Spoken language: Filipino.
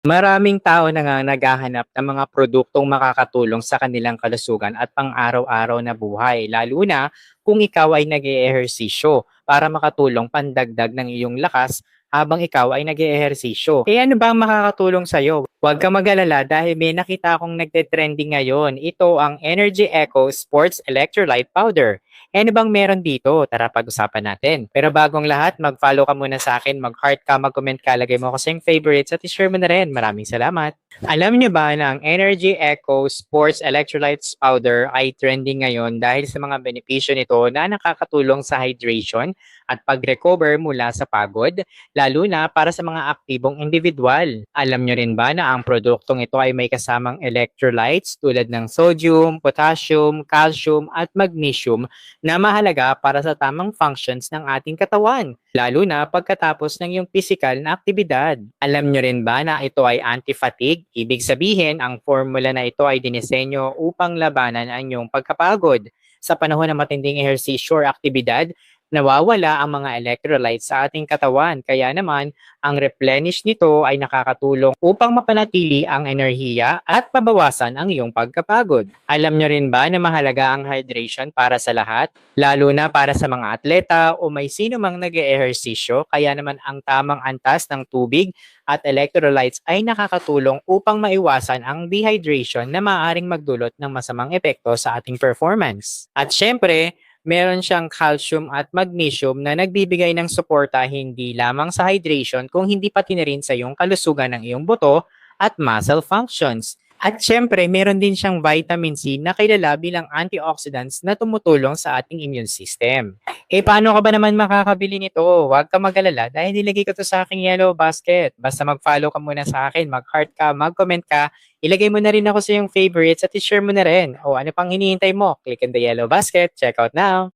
Maraming tao na nga naghahanap ng mga produktong makakatulong sa kanilang kalusugan at pang-araw-araw na buhay, lalo na kung ikaw ay nag-eehersisyo para makatulong pandagdag ng iyong lakas habang ikaw ay nag-eehersisyo. Eh ano ba ang makakatulong sa'yo? Huwag kang mag-alala dahil may nakita akong nagte-trending ngayon. Ito ang Energy Echo Sports Electrolyte Powder. Eh ano bang meron dito? Tara pag-usapan natin. Pero bagong lahat, mag-follow ka muna sa akin, mag-heart ka, mag-comment ka, lagay mo kasi yung favorites at i-share mo na rin. Maraming salamat. Alam niyo ba na ang Energy Echo Sports Electrolytes Powder ay trending ngayon dahil sa mga benepisyo nito na nakakatulong sa hydration at pag-recover mula sa pagod, lalo na para sa mga aktibong individual. Alam niyo rin ba na ang produktong ito ay may kasamang electrolytes tulad ng sodium, potassium, calcium at magnesium na mahalaga para sa tamang functions ng ating katawan, lalo na pagkatapos ng iyong physical na aktibidad. Alam nyo rin ba na ito ay anti-fatigue? Ibig sabihin, ang formula na ito ay dinisenyo upang labanan ang iyong pagkapagod. Sa panahon ng matinding ehersisyo or aktibidad, nawawala ang mga electrolytes sa ating katawan. Kaya naman, ang replenish nito ay nakakatulong upang mapanatili ang enerhiya at mabawasan ang iyong pagkapagod. Alam nyo rin ba na mahalaga ang hydration para sa lahat? Lalo na para sa mga atleta o may sino mang nag-eehersisyo, kaya naman ang tamang antas ng tubig at electrolytes ay nakakatulong upang maiwasan ang dehydration na maaaring magdulot ng masamang epekto sa ating performance. At syempre, meron siyang calcium at magnesium na nagbibigay ng suporta hindi lamang sa hydration kung hindi pati na rin sa iyong kalusugan ng iyong buto at muscle functions. At syempre, meron din siyang vitamin C na kilala bilang antioxidants na tumutulong sa ating immune system. Eh, paano ka ba naman makakabili nito? Huwag ka mag-alala dahil nilagay ko to sa aking yellow basket. Basta mag-follow ka muna sa akin, mag-heart ka, mag-comment ka, ilagay mo na rin ako sa iyong favorites at i-share mo na rin. O ano pang hinihintay mo? Click on the yellow basket. Check out now!